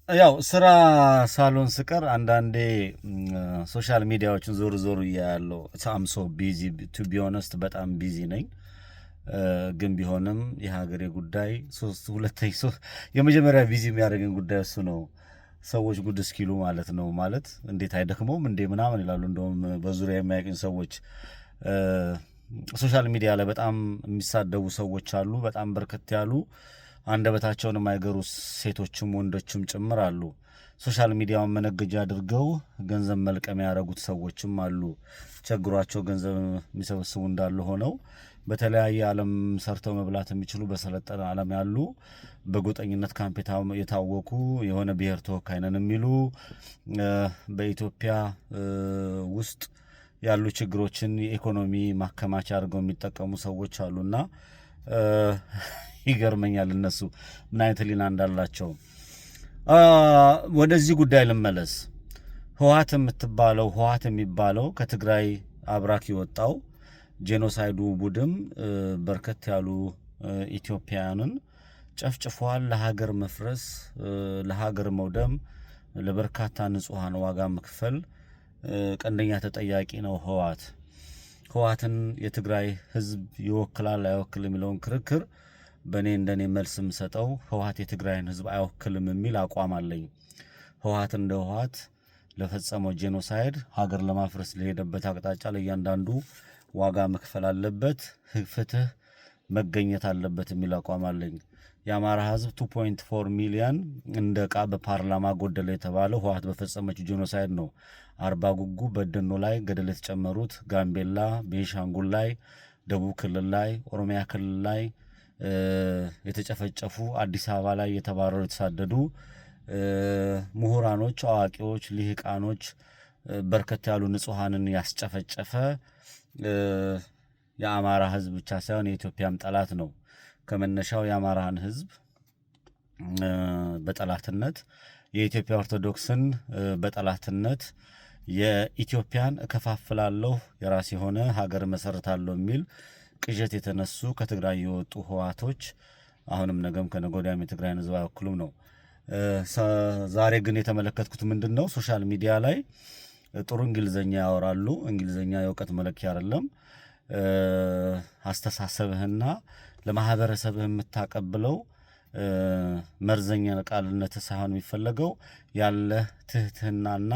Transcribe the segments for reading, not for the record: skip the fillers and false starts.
ያው ስራ ሳሎን ስቀር አንዳንዴ ሶሻል ሚዲያዎችን ዞር እያያለሁ። ሳም ሶ ቢዚ ቱ ቢ ኦነስት በጣም ቢዚ ነኝ። ግን ቢሆንም የሀገሬ ጉዳይ የመጀመሪያ ቢዚ የሚያደርገን ጉዳይ እሱ ነው። ሰዎች ጉድ እስኪሉ ማለት ነው። ማለት እንዴት አይደክመውም እንዴ ምናምን ይላሉ። እንደውም በዙሪያ የሚያውቁኝ ሰዎች ሶሻል ሚዲያ ላይ በጣም የሚሳደቡ ሰዎች አሉ። በጣም በርከት ያሉ አንደበታቸውን የማይገሩ ሴቶችም ወንዶችም ጭምር አሉ። ሶሻል ሚዲያውን መነገጃ አድርገው ገንዘብ መልቀም ያደረጉት ሰዎችም አሉ። ቸግሯቸው ገንዘብ የሚሰበስቡ እንዳሉ ሆነው በተለያየ ዓለም ሰርተው መብላት የሚችሉ በሰለጠነ ዓለም ያሉ በጎጠኝነት ካምፕ የታወቁ የሆነ ብሔር ተወካይ ነን የሚሉ በኢትዮጵያ ውስጥ ያሉ ችግሮችን የኢኮኖሚ ማከማቻ አድርገው የሚጠቀሙ ሰዎች አሉና ይገርመኛል እነሱ ምን አይነት ሊና እንዳላቸው። ወደዚህ ጉዳይ ልመለስ። ህወሓት የሚባለው ከትግራይ አብራክ የወጣው ጄኖሳይዱ ቡድን በርከት ያሉ ኢትዮጵያውያንን ጨፍጭፏል። ለሀገር መፍረስ፣ ለሀገር መውደም፣ ለበርካታ ንጹሃን ዋጋ መክፈል ቀንደኛ ተጠያቂ ነው ህወሓትን የትግራይ ህዝብ ይወክላል አይወክልም የሚለውን ክርክር በእኔ እንደኔ መልስ የምሰጠው ህወሓት የትግራይን ህዝብ አይወክልም የሚል አቋም አለኝ። ህወሓት እንደ ህወሓት ለፈጸመው ጄኖሳይድ ሀገር ለማፍረስ ለሄደበት አቅጣጫ ለእያንዳንዱ ዋጋ መክፈል አለበት፣ ፍትህ መገኘት አለበት የሚል አቋም አለኝ። የአማራ ህዝብ 2.4 ሚሊዮን እንደ ዕቃ በፓርላማ ጎደለ የተባለው ህወሓት በፈጸመችው ጄኖሳይድ ነው። አርባ ጉጉ በደኖ ላይ ገደል የተጨመሩት፣ ጋምቤላ፣ ቤንሻንጉል ላይ፣ ደቡብ ክልል ላይ፣ ኦሮሚያ ክልል ላይ የተጨፈጨፉ፣ አዲስ አበባ ላይ የተባረሩ የተሳደዱ ምሁራኖች፣ አዋቂዎች፣ ልሂቃኖች በርከት ያሉ ንጹሃንን ያስጨፈጨፈ የአማራ ህዝብ ብቻ ሳይሆን የኢትዮጵያም ጠላት ነው። ከመነሻው የአማራን ህዝብ በጠላትነት፣ የኢትዮጵያ ኦርቶዶክስን በጠላትነት፣ የኢትዮጵያን እከፋፍላለሁ የራስ የሆነ ሀገር መሰረታለሁ የሚል ቅዠት የተነሱ ከትግራይ የወጡ ህወሓቶች አሁንም ነገም ከነጎዳም የትግራይን ህዝብ አይወክሉም ነው። ዛሬ ግን የተመለከትኩት ምንድን ነው? ሶሻል ሚዲያ ላይ ጥሩ እንግሊዘኛ ያወራሉ። እንግሊዘኛ የእውቀት መለኪያ አይደለም። አስተሳሰብህና ለማህበረሰብህ የምታቀብለው መርዘኛ ቃልነት ሳይሆን የሚፈለገው ያለህ ትህትናና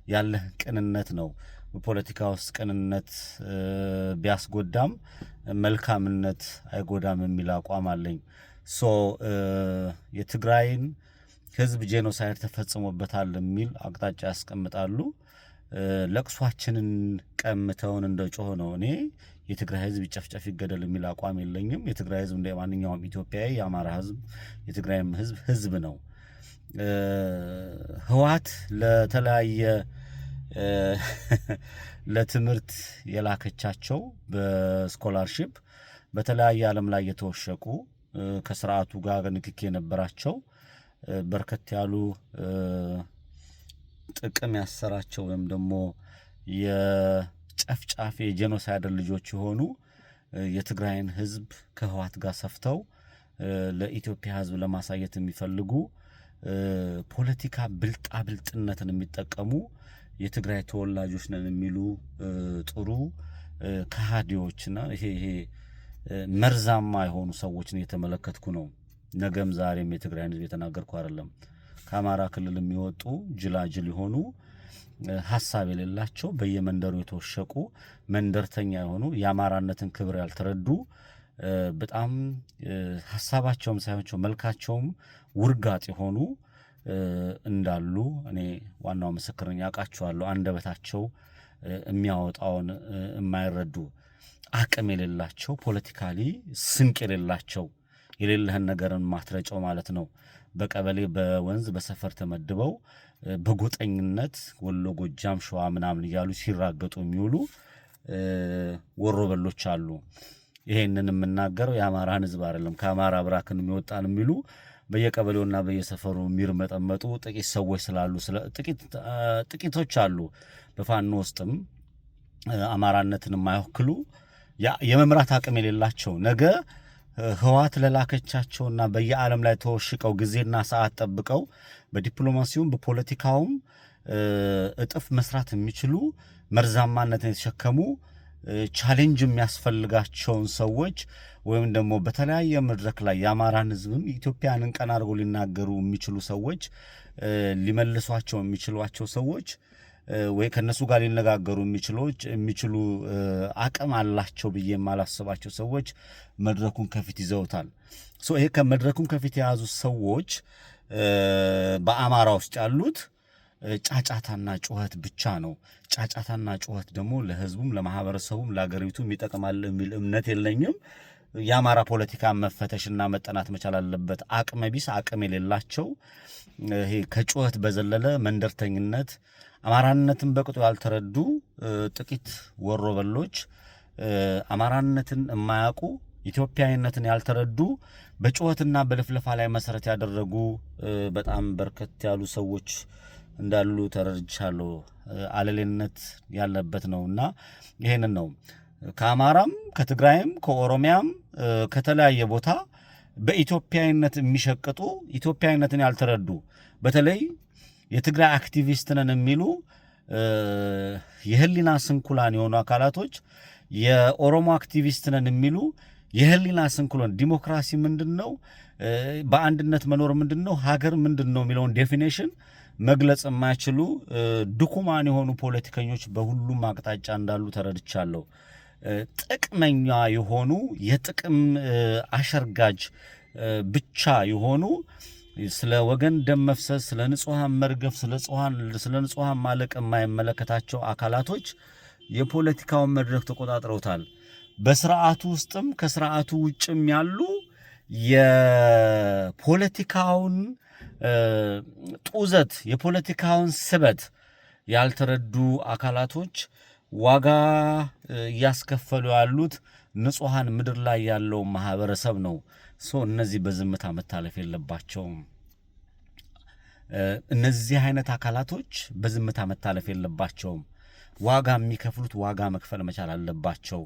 ያለህ ቅንነት ነው። በፖለቲካ ውስጥ ቅንነት ቢያስጎዳም መልካምነት አይጎዳም የሚል አቋም አለኝ። የትግራይን ህዝብ ጄኖሳይድ ተፈጽሞበታል የሚል አቅጣጫ ያስቀምጣሉ። ለቅሷችንን ቀምተውን እንደ ጮህ ነው። እኔ የትግራይ ህዝብ ይጨፍጨፍ ይገደል የሚል አቋም የለኝም። የትግራይ ህዝብ እንደ ማንኛውም ኢትዮጵያዊ የአማራ ህዝብ የትግራይም ህዝብ ነው። ህወሓት ለተለያየ ለትምህርት የላከቻቸው በስኮላርሺፕ በተለያየ ዓለም ላይ የተወሸቁ ከስርዓቱ ጋር ንክኪ የነበራቸው በርከት ያሉ ጥቅም ያሰራቸው ወይም ደግሞ የጨፍጫፊ የጄኖሳይድ ልጆች የሆኑ የትግራይን ህዝብ ከህወሓት ጋር ሰፍተው ለኢትዮጵያ ህዝብ ለማሳየት የሚፈልጉ ፖለቲካ ብልጣብልጥነትን የሚጠቀሙ የትግራይ ተወላጆች ነን የሚሉ ጥሩ ከሃዲዎችና ይሄ መርዛማ የሆኑ ሰዎችን እየተመለከትኩ ነው። ነገም ዛሬም የትግራይን ህዝብ የተናገርኩ አይደለም። ከአማራ ክልል የሚወጡ ጅላጅል የሆኑ ሀሳብ የሌላቸው በየመንደሩ የተወሸቁ መንደርተኛ የሆኑ የአማራነትን ክብር ያልተረዱ በጣም ሀሳባቸውም ሳይሆን መልካቸውም ውርጋጥ የሆኑ እንዳሉ እኔ ዋናው ምስክር ነኝ። አውቃቸዋለሁ። አንደበታቸው የሚያወጣውን የማይረዱ አቅም የሌላቸው ፖለቲካሊ ስንቅ የሌላቸው የሌለህን ነገርን ማትረጨው ማለት ነው። በቀበሌ በወንዝ በሰፈር ተመድበው በጎጠኝነት ወሎ፣ ጎጃም፣ ሸዋ ምናምን እያሉ ሲራገጡ የሚውሉ ወሮበሎች አሉ። ይሄንን የምናገረው የአማራን ህዝብ አይደለም። ከአማራ ብራክን የሚወጣን የሚሉ በየቀበሌውና በየሰፈሩ የሚርመጠመጡ ጥቂት ሰዎች ስላሉ ጥቂቶች አሉ። በፋኖ ውስጥም አማራነትን የማይወክሉ የመምራት አቅም የሌላቸው ነገ ህዋት ለላከቻቸውና በየዓለም ላይ ተወሽቀው ጊዜና ሰዓት ጠብቀው በዲፕሎማሲውም በፖለቲካውም እጥፍ መስራት የሚችሉ መርዛማነትን የተሸከሙ ቻሌንጅ የሚያስፈልጋቸውን ሰዎች ወይም ደግሞ በተለያየ መድረክ ላይ የአማራን ህዝብም ኢትዮጵያንን ቀና አድርጎ ሊናገሩ የሚችሉ ሰዎች ሊመልሷቸው የሚችሏቸው ሰዎች ወይ ከነሱ ጋር ሊነጋገሩ የሚችሉ አቅም አላቸው ብዬ የማላስባቸው ሰዎች መድረኩን ከፊት ይዘውታል። ይሄ ከመድረኩን ከፊት የያዙ ሰዎች በአማራ ውስጥ ያሉት ጫጫታና ጩኸት ብቻ ነው። ጫጫታና ጩኸት ደግሞ ለህዝቡም ለማህበረሰቡም ለአገሪቱም ይጠቅማል የሚል እምነት የለኝም። የአማራ ፖለቲካ መፈተሽና መጠናት መቻል አለበት። አቅመ ቢስ አቅም የሌላቸው ይሄ ከጩኸት በዘለለ መንደርተኝነት አማራነትን በቅጡ ያልተረዱ ጥቂት ወሮበሎች አማራነትን የማያውቁ ኢትዮጵያዊነትን ያልተረዱ በጩኸትና በልፍለፋ ላይ መሰረት ያደረጉ በጣም በርከት ያሉ ሰዎች እንዳሉ ተረድቻለሁ። አለሌነት ያለበት ነውና ይሄንን ነው ከአማራም ከትግራይም ከኦሮሚያም ከተለያየ ቦታ በኢትዮጵያዊነት የሚሸቅጡ ኢትዮጵያዊነትን ያልተረዱ በተለይ የትግራይ አክቲቪስት ነን የሚሉ የህሊና ስንኩላን የሆኑ አካላቶች የኦሮሞ አክቲቪስት ነን የሚሉ የህሊና ስንኩላን ዲሞክራሲ ምንድነው፣ በአንድነት መኖር ምንድነው፣ ሀገር ምንድነው የሚለውን ዴፊኒሽን መግለጽ የማይችሉ ድኩማን የሆኑ ፖለቲከኞች በሁሉም አቅጣጫ እንዳሉ ተረድቻለሁ። ጥቅመኛ የሆኑ የጥቅም አሸርጋጅ ብቻ የሆኑ ስለ ወገን ደም መፍሰስ፣ ስለ ንጹሃን መርገፍ፣ ስለ ንጹሃን ማለቅ የማይመለከታቸው አካላቶች የፖለቲካውን መድረክ ተቆጣጥረውታል። በስርዓቱ ውስጥም ከስርዓቱ ውጭም ያሉ የፖለቲካውን ጡዘት የፖለቲካውን ስበት ያልተረዱ አካላቶች ዋጋ እያስከፈሉ ያሉት ንጹሃን ምድር ላይ ያለው ማህበረሰብ ነው። እነዚህ በዝምታ መታለፍ የለባቸውም። እነዚህ አይነት አካላቶች በዝምታ መታለፍ የለባቸውም። ዋጋ የሚከፍሉት ዋጋ መክፈል መቻል አለባቸው።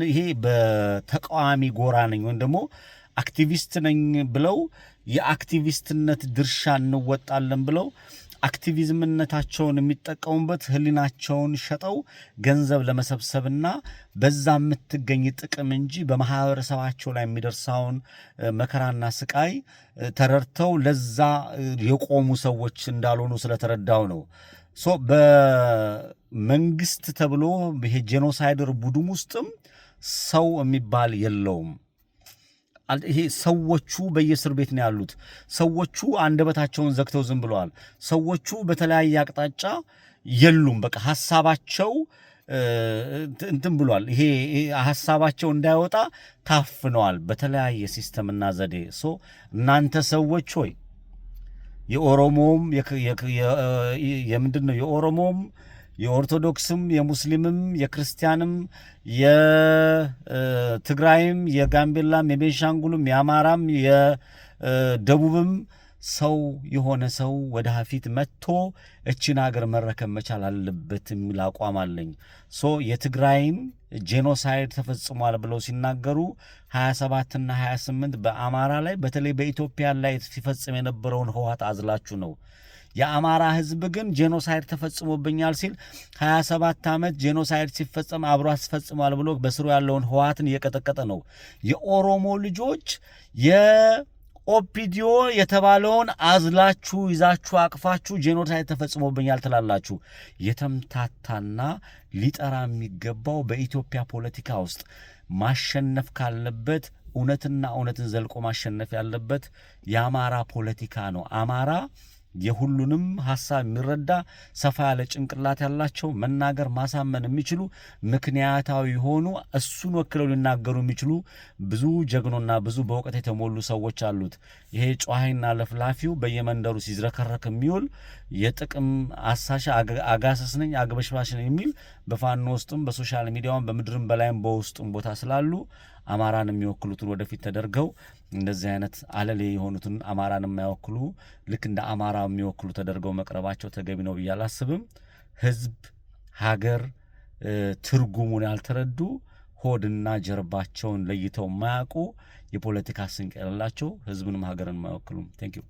ይሄ በተቃዋሚ ጎራ ነኝ ወይም ደግሞ አክቲቪስት ነኝ ብለው የአክቲቪስትነት ድርሻ እንወጣለን ብለው አክቲቪዝምነታቸውን የሚጠቀሙበት ህሊናቸውን ሸጠው ገንዘብ ለመሰብሰብና በዛ የምትገኝ ጥቅም እንጂ በማህበረሰባቸው ላይ የሚደርሳውን መከራና ስቃይ ተረድተው ለዛ የቆሙ ሰዎች እንዳልሆኑ ስለተረዳው ነው። በመንግስት ተብሎ ይሄ ጄኖሳይደር ቡድን ውስጥም ሰው የሚባል የለውም። ይሄ ሰዎቹ በየእስር ቤት ነው ያሉት። ሰዎቹ አንደበታቸውን ዘግተው ዝም ብለዋል። ሰዎቹ በተለያየ አቅጣጫ የሉም። በቃ ሐሳባቸው እንትን ብሏል። ይሄ ሐሳባቸው እንዳይወጣ ታፍነዋል በተለያየ ሲስተምና ዘዴ። እናንተ ሰዎች ሆይ የኦሮሞም የምንድነው የኦሮሞም የኦርቶዶክስም የሙስሊምም የክርስቲያንም የትግራይም የጋምቤላም የቤንሻንጉልም የአማራም የደቡብም ሰው የሆነ ሰው ወደ ፊት መጥቶ እቺን ሀገር መረከብ መቻል አለበት የሚል አቋም አለኝ። የትግራይን ጄኖሳይድ ተፈጽሟል ብለው ሲናገሩ 27ና 28 በአማራ ላይ በተለይ በኢትዮጵያ ላይ ሲፈጽም የነበረውን ህወሓት አዝላችሁ ነው። የአማራ ህዝብ ግን ጄኖሳይድ ተፈጽሞብኛል ሲል 27 ዓመት ጄኖሳይድ ሲፈጸም አብሮ አስፈጽሟል ብሎ በስሩ ያለውን ህወሓትን እየቀጠቀጠ ነው። የኦሮሞ ልጆች የኦፒዲዮ የተባለውን አዝላችሁ ይዛችሁ አቅፋችሁ ጄኖሳይድ ተፈጽሞብኛል ትላላችሁ። የተምታታና ሊጠራ የሚገባው በኢትዮጵያ ፖለቲካ ውስጥ ማሸነፍ ካለበት እውነትና እውነትን ዘልቆ ማሸነፍ ያለበት የአማራ ፖለቲካ ነው። አማራ የሁሉንም ሐሳብ የሚረዳ ሰፋ ያለ ጭንቅላት ያላቸው መናገር ማሳመን የሚችሉ ምክንያታዊ የሆኑ እሱን ወክለው ሊናገሩ የሚችሉ ብዙ ጀግኖና ብዙ በእውቀት የተሞሉ ሰዎች አሉት። ይሄ ጨዋሂና ለፍላፊው በየመንደሩ ሲዝረከረክ የሚውል የጥቅም አሳሻ አጋሰስ ነኝ አግበሽባሽ ነኝ የሚል በፋኖ ውስጥም በሶሻል ሚዲያውም በምድርም በላይም በውስጡም ቦታ ስላሉ አማራን የሚወክሉትን ወደፊት ተደርገው እንደዚህ አይነት አለሌ የሆኑትን አማራን የማይወክሉ ልክ እንደ አማራ የሚወክሉ ተደርገው መቅረባቸው ተገቢ ነው ብዬ አላስብም። ህዝብ ሀገር ትርጉሙን ያልተረዱ ሆድና ጀርባቸውን ለይተው የማያውቁ የፖለቲካ ስንቅ ያላቸው ህዝብንም ሀገርን የማይወክሉም። ቴንክ ዩ